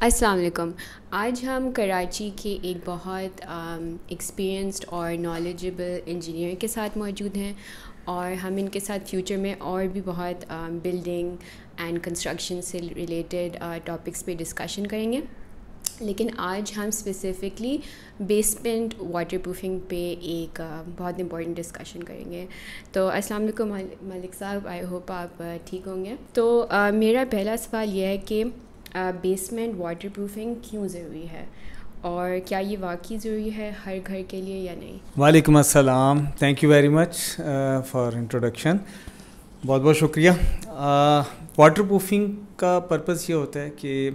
अस्सलाम वालेकुम। आज हम कराची के एक बहुत एक्सपीरियंस्ड और नॉलेजेबल इंजीनियर के साथ मौजूद हैं और हम इनके साथ फ्यूचर में और भी बहुत बिल्डिंग एंड कंस्ट्रक्शन से रिलेटेड टॉपिक्स पे डिस्कशन करेंगे। लेकिन आज हम स्पेसिफ़िकली बेसमेंट वाटरप्रूफिंग पे एक बहुत इम्पोर्टेंट डिस्कशन करेंगे। तो अस्सलाम वालेकुम मलिक साहब, आई होप आप ठीक होंगे। तो मेरा पहला सवाल यह है कि बेसमेंट वाटरप्रूफिंग क्यों ज़रूरी है और क्या ये वाकई ज़रूरी है हर घर के लिए या नहीं? वालेकुम अस्सलाम, thank you very much for introduction. बहुत बहुत शुक्रिया। वाटरप्रूफिंग का पर्पस ये होता है कि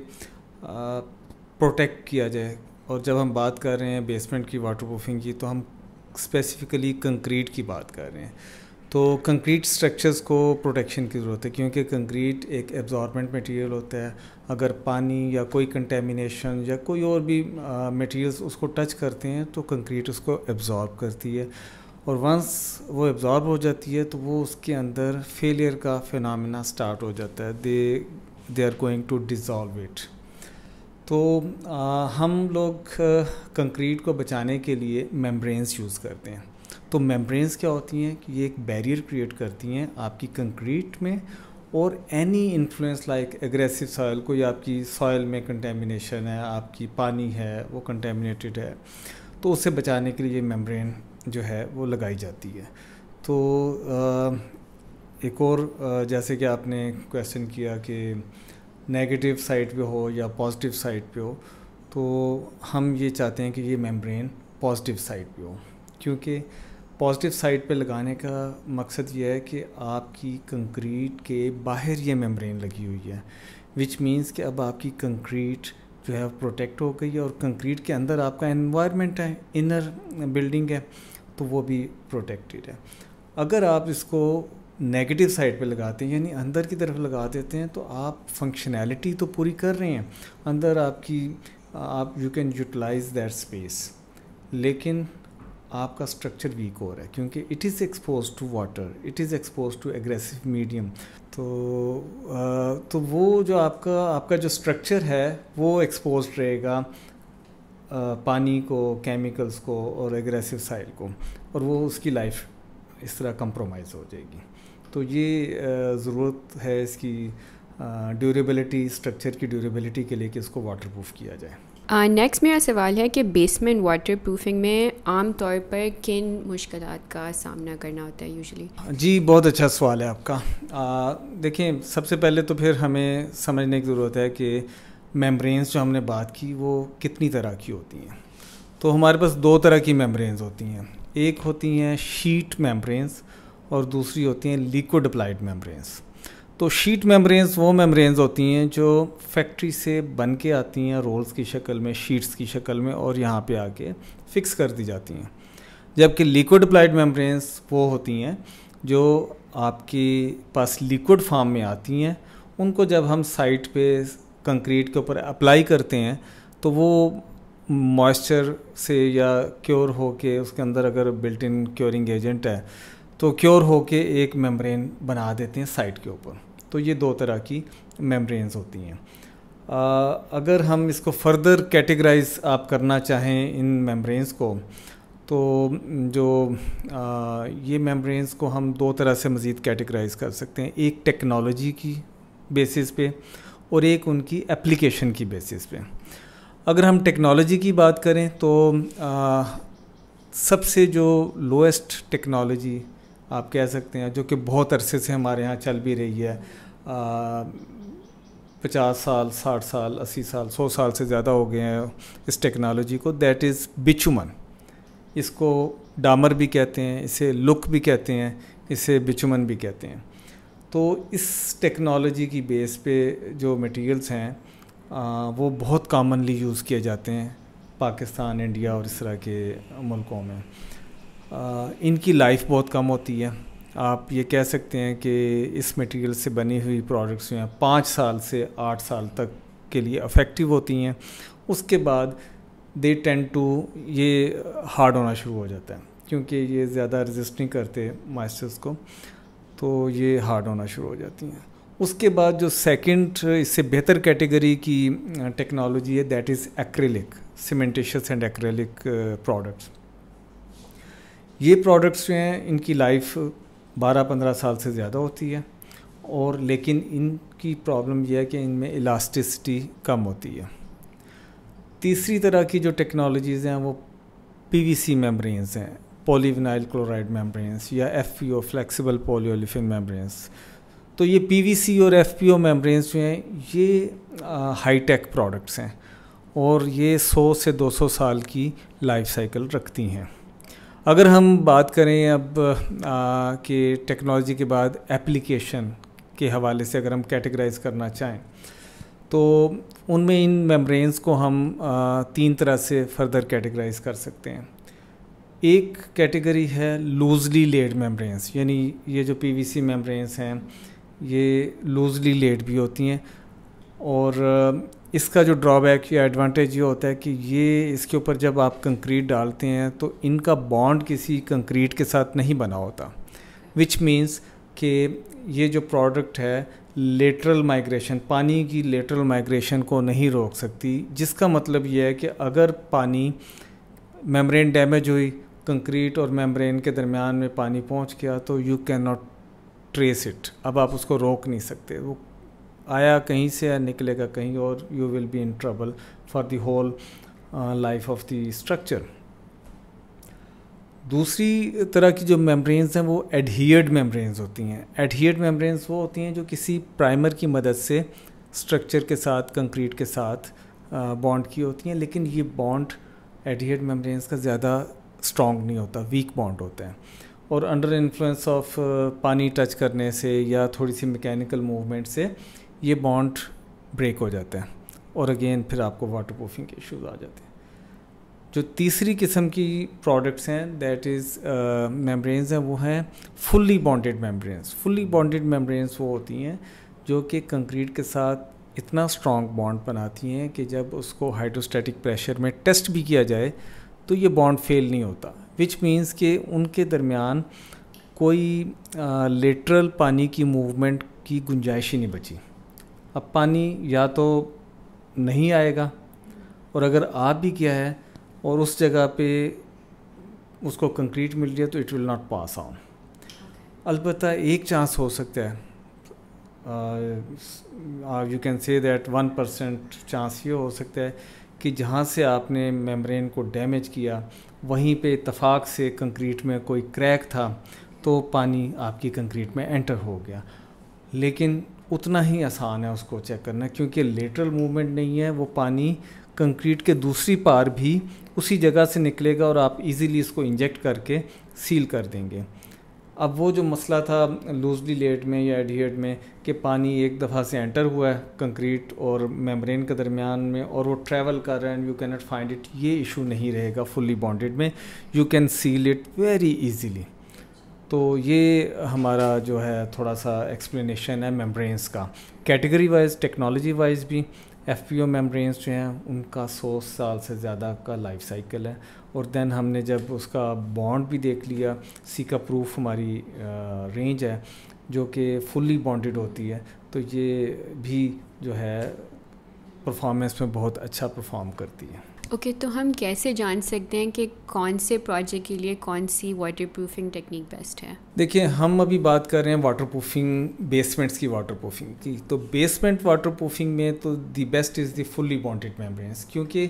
प्रोटेक्ट किया जाए, और जब हम बात कर रहे हैं बेसमेंट की वाटरप्रूफिंग की तो हम स्पेसिफ़िकली कंक्रीट की बात कर रहे हैं। तो कंक्रीट स्ट्रक्चर्स को प्रोटेक्शन की ज़रूरत है, क्योंकि कंक्रीट एक एब्जॉर्बेंट मटेरियल होता है। अगर पानी या कोई कंटेमिनेशन या कोई और भी मटेरियल्स उसको टच करते हैं तो कंक्रीट उसको एब्जॉर्ब करती है, और वंस वो एब्जॉर्ब हो जाती है तो वो उसके अंदर फेलियर का फिनोमेना स्टार्ट हो जाता है। They are going to dissolve it. तो हम लोग कंक्रीट को बचाने के लिए मेम्ब्रेन्स यूज़ करते हैं। तो मेम्ब्रेन्स क्या होती हैं कि ये एक बैरियर क्रिएट करती हैं आपकी कंक्रीट में, और any influence like aggressive soil, कोई आपकी सॉइल में कंटेमिनेशन है, आपकी पानी है वो कंटेमिनेटेड है, तो उससे बचाने के लिए मेम्ब्रेन जो है वो लगाई जाती है। तो एक और जैसे कि आपने क्वेश्चन किया कि नेगेटिव साइड पे हो या पॉजिटिव साइड पे हो, तो हम ये चाहते हैं कि ये मेम्ब्रेन पॉजिटिव साइड पे हो, क्योंकि पॉजिटिव साइड पे लगाने का मकसद ये है कि आपकी कंक्रीट के बाहर ये मेम्ब्रेन लगी हुई है, विच मींस कि अब आपकी कंक्रीट जो है प्रोटेक्ट हो गई है, और कंक्रीट के अंदर आपका एनवायरनमेंट है, इनर बिल्डिंग है, तो वो भी प्रोटेक्टेड है। अगर आप इसको नेगेटिव साइड पे लगाते हैं, यानी अंदर की तरफ लगा देते हैं, तो आप फंक्शनैलिटी तो पूरी कर रहे हैं अंदर आपकी, आप you can utilize that space, लेकिन आपका स्ट्रक्चर वीक हो रहा है क्योंकि it is expose to water, it is expose to aggressive medium. तो वो जो आपका जो स्ट्रक्चर है वो एक्सपोज रहेगा पानी को, केमिकल्स को और एग्रेसिव साइल को, और वो उसकी लाइफ इस तरह कंप्रोमाइज़ हो जाएगी। तो ये ज़रूरत है इसकी ड्यूरेबिलिटी, स्ट्रक्चर की ड्यूरेबिलिटी के लिए कि इसको वाटरप्रूफ किया जाए। नेक्स्ट मेरा सवाल है कि बेसमेंट वाटरप्रूफिंग में आम तौर पर किन मुश्किलात का सामना करना होता है यूजुअली? जी, बहुत अच्छा सवाल है आपका। देखिए, सबसे पहले तो फिर हमें समझने की ज़रूरत है कि मेम्ब्रेन्स जो हमने बात की वो कितनी तरह की होती हैं। तो हमारे पास दो तरह की मेम्ब्रेन्स होती हैं, एक होती हैं शीट मेम्ब्रेन्स और दूसरी होती हैं लिक्विड अप्लाइड मेम्ब्रेन्स। तो शीट मेम्ब्रेन्स वो मेम्ब्रेन्स होती हैं जो फैक्ट्री से बन के आती हैं रोल्स की शक्ल में, शीट्स की शक्ल में, और यहाँ पे आके फिक्स कर दी जाती हैं। जबकि लिक्विड अप्लाइड मेम्ब्रेन्स वो होती हैं जो आपके पास लिक्विड फॉर्म में आती हैं। उनको जब हम साइट पे कंक्रीट के ऊपर अप्लाई करते हैं तो वो मॉइस्चर से या क्योर हो के, उसके अंदर अगर बिल्ट इन क्योरिंग एजेंट है तो क्योर हो के एक मेम्ब्रेन बना देते हैं साइट के ऊपर। तो ये दो तरह की मेम्ब्रेन्स होती हैं। अगर हम इसको फर्दर कैटेगराइज आप करना चाहें इन मेम्ब्रेन्स को, तो जो ये मेम्ब्रेन्स को हम दो तरह से मज़ीद कैटेगराइज कर सकते हैं, एक टेक्नोलॉजी की बेसिस पे और एक उनकी एप्लीकेशन की बेसिस पे। अगर हम टेक्नोलॉजी की बात करें तो सबसे जो लोएस्ट टेक्नोलॉजी आप कह सकते हैं, जो कि बहुत अरसे से हमारे यहाँ चल भी रही है, 50 साल, 60 साल, 80 साल, 100 साल से ज़्यादा हो गए हैं इस टेक्नोलॉजी को, दैट इज़ बिचुमन। इसको डामर भी कहते हैं, इसे लुक भी कहते हैं, इसे बिचुमन भी कहते हैं। तो इस टेक्नोलॉजी की बेस पे जो मटेरियल्स हैं वो बहुत कॉमनली यूज़ किए जाते हैं पाकिस्तान, इंडिया और इस तरह के मुल्कों में। इनकी लाइफ बहुत कम होती है। आप ये कह सकते हैं कि इस मटेरियल से बनी हुई प्रोडक्ट्स जो हैं 5 साल से 8 साल तक के लिए इफ़ेक्टिव होती हैं। उसके बाद दे टेंड टू ये हार्ड होना शुरू हो जाता है, क्योंकि ये ज़्यादा रेजिस्ट नहीं करते मॉइस्चर्स को, तो ये हार्ड होना शुरू हो जाती हैं। उसके बाद जो सेकंड इससे बेहतर कैटेगरी की टेक्नोलॉजी है that is acrylic, cementitious and acrylic products. ये प्रोडक्ट्स जो हैं इनकी लाइफ 12-15 साल से ज़्यादा होती है, और लेकिन इनकी प्रॉब्लम यह है कि इनमें इलास्टिसिटी कम होती है। तीसरी तरह की जो टेक्नोलॉजीज़ हैं वो पीवीसी मेम्ब्रेन्स हैं, पॉलीविनाइल क्लोराइड मेम्ब्रेन्स या एफपीओ, फ्लेक्सिबल पॉलीओलिफिन मेम्ब्रेन्स। तो ये पीवीसी और एफपीओ मेम्ब्रेन्स जो हैं ये हाईटेक प्रोडक्ट्स हैं और ये 100 से 200 साल की लाइफ साइकिल रखती हैं। अगर हम बात करें अब कि टेक्नोलॉजी के बाद एप्लीकेशन के हवाले से अगर हम कैटेगराइज करना चाहें तो उनमें इन मेम्ब्रेन्स को हम 3 तरह से फर्दर कैटेगराइज कर सकते हैं। एक कैटेगरी है लूजली लेड मेम्ब्रेन्स, यानी ये जो पीवीसी मेम्ब्रेन्स हैं ये लूजली लेड भी होती हैं, और इसका जो ड्रॉबैक या एडवांटेज ये होता है कि ये इसके ऊपर जब आप कंक्रीट डालते हैं तो इनका बॉन्ड किसी कंक्रीट के साथ नहीं बना होता, विच मीन्स कि ये जो प्रोडक्ट है लेटरल माइग्रेशन, पानी की लेटरल माइग्रेशन को नहीं रोक सकती, जिसका मतलब ये है कि अगर पानी मेम्ब्रेन डैमेज हुई, कंक्रीट और मेम्ब्रेन के दरमियान में पानी पहुंच गया तो you can not trace it, अब आप उसको रोक नहीं सकते, वो आया कहीं से या निकलेगा कहीं और, you will be in trouble for the whole life of the structure. दूसरी तरह की जो मेम्ब्रेन्स हैं वो एडहियर्ड मेम्ब्रेन्स होती हैं। एडहियर्ड मेम्ब्रेन्स वो होती हैं जो किसी प्राइमर की मदद से स्ट्रक्चर के साथ, कंक्रीट के साथ बॉन्ड की होती हैं, लेकिन ये बॉन्ड एडहियर्ड मेम्ब्रेन्स का ज़्यादा स्ट्रॉन्ग नहीं होता, वीक बॉन्ड होता है, और अंडर इन्फ्लुएंस ऑफ पानी टच करने से या थोड़ी सी मैकेनिकल मूवमेंट से ये बॉन्ड ब्रेक हो जाता है और अगेन फिर आपको वाटर प्रूफिंग के इश्यूज आ जाते हैं। जो तीसरी किस्म की प्रोडक्ट्स हैं दैट इज़ मेम्ब्रेन्स हैं वो हैं fully bonded membranes. Fully bonded membranes वो होती हैं जो कि कंक्रीट के साथ इतना स्ट्रॉन्ग बॉन्ड बनाती हैं कि जब उसको हाइड्रोस्टैटिक प्रेशर में टेस्ट भी किया जाए तो ये बॉन्ड फेल नहीं होता, विच मीन्स कि उनके दरमियान कोई लेटरल पानी की मूवमेंट की गुंजाइश ही नहीं बची। अब पानी या तो नहीं आएगा, और अगर आ भी गया है और उस जगह पे उसको कंक्रीट मिल गया तो it will not pass on. अलबत्ता एक चांस हो सकता है, you can say that 1% chance ये हो सकता है कि जहाँ से आपने मेम्ब्रेन को डैमेज किया वहीं पे इत्तफाक से कंक्रीट में कोई क्रैक था तो पानी आपकी कंक्रीट में एंटर हो गया, लेकिन उतना ही आसान है उसको चेक करना क्योंकि लेटरल मूवमेंट नहीं है, वो पानी कंक्रीट के दूसरी पार भी उसी जगह से निकलेगा और आप इजीली इसको इंजेक्ट करके सील कर देंगे। अब वो जो मसला था लूजली लेड में या एडहियर्ड में कि पानी एक दफ़ा से एंटर हुआ है कंक्रीट और मेम्ब्रेन के दरमियान में और वो ट्रैवल कर रहा है and you can not find it, ये इशू नहीं रहेगा फुल्ली बॉन्डेड में, you can seal it very easily. तो ये हमारा जो है थोड़ा सा एक्सप्लेनेशन है मेम्ब्रेन्स का। कैटेगरी वाइज, टेक्नोलॉजी वाइज भी एफपीओ मेम्ब्रेन्स जो हैं उनका 100 साल से ज़्यादा का लाइफ साइकिल है, और देन हमने जब उसका बॉन्ड भी देख लिया, सीका प्रूफ हमारी रेंज है जो कि फुल्ली बॉन्डेड होती है, तो ये भी जो है परफॉर्मेंस में बहुत अच्छा परफॉर्म करती है। ओके, तो हम कैसे जान सकते हैं कि कौन से प्रोजेक्ट के लिए कौन सी वाटर प्रूफिंग टेक्निक बेस्ट है? देखिए, हम अभी बात कर रहे हैं वाटर प्रूफिंग, बेसमेंट्स की वाटर प्रूफिंग की। तो बेसमेंट वाटर प्रूफिंग में तो the best is the fully bonded membranes, क्योंकि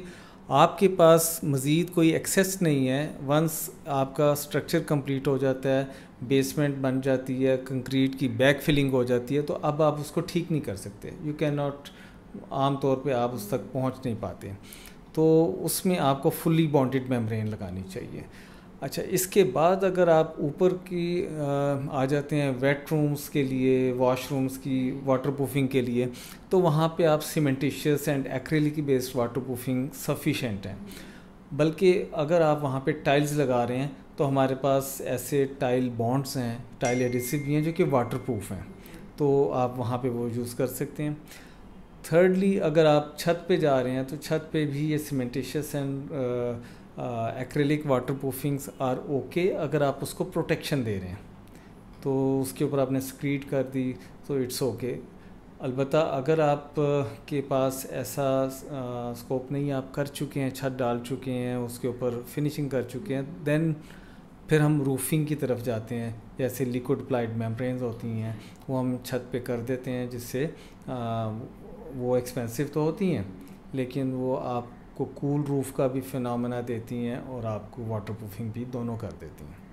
आपके पास मज़ीद कोई एक्सेस नहीं है। वंस आपका स्ट्रक्चर कंप्लीट हो जाता है, बेसमेंट बन जाती है, कंक्रीट की बैक फिलिंग हो जाती है, तो अब आप उसको ठीक नहीं कर सकते, यू कैन नॉट, आम तौर पे आप उस तक पहुंच नहीं पाते, तो उसमें आपको फुल्ली बॉन्डेड मेम्ब्रेन लगानी चाहिए। अच्छा, इसके बाद अगर आप ऊपर की आ जाते हैं वेट रूम्स के लिए, वॉशरूम्स की वाटर प्रूफिंग के लिए, तो वहाँ पे आप cementitious and acrylic based waterproofing sufficient है। बल्कि अगर आप वहाँ पे टाइल्स लगा रहे हैं तो हमारे पास ऐसे टाइल बॉन्ड्स हैं, टाइल एडिसिव भी हैं जो कि वाटर प्रूफ हैं, तो आप वहाँ पे वो यूज़ कर सकते हैं। थर्डली, अगर आप छत पे जा रहे हैं तो छत पे भी ये cementitious and acrylic waterproofings are okay अगर आप उसको प्रोटेक्शन दे रहे हैं, तो उसके ऊपर आपने स्क्रीड कर दी तो इट्स ओके। अलबत्ता अगर आप के पास ऐसा स्कोप नहीं, आप कर चुके हैं, छत डाल चुके हैं, उसके ऊपर फिनिशिंग कर चुके हैं, देन फिर हम रूफिंग की तरफ जाते हैं। जैसे लिक्विड अप्लाइड मेम्ब्रेन्स होती हैं, वो हम छत पे कर देते हैं, जिससे वो एक्सपेंसिव तो होती हैं लेकिन वो आपको कूल रूफ का भी फिनोमेना देती हैं और आपको वाटरप्रूफिंग भी दोनों कर देती हैं।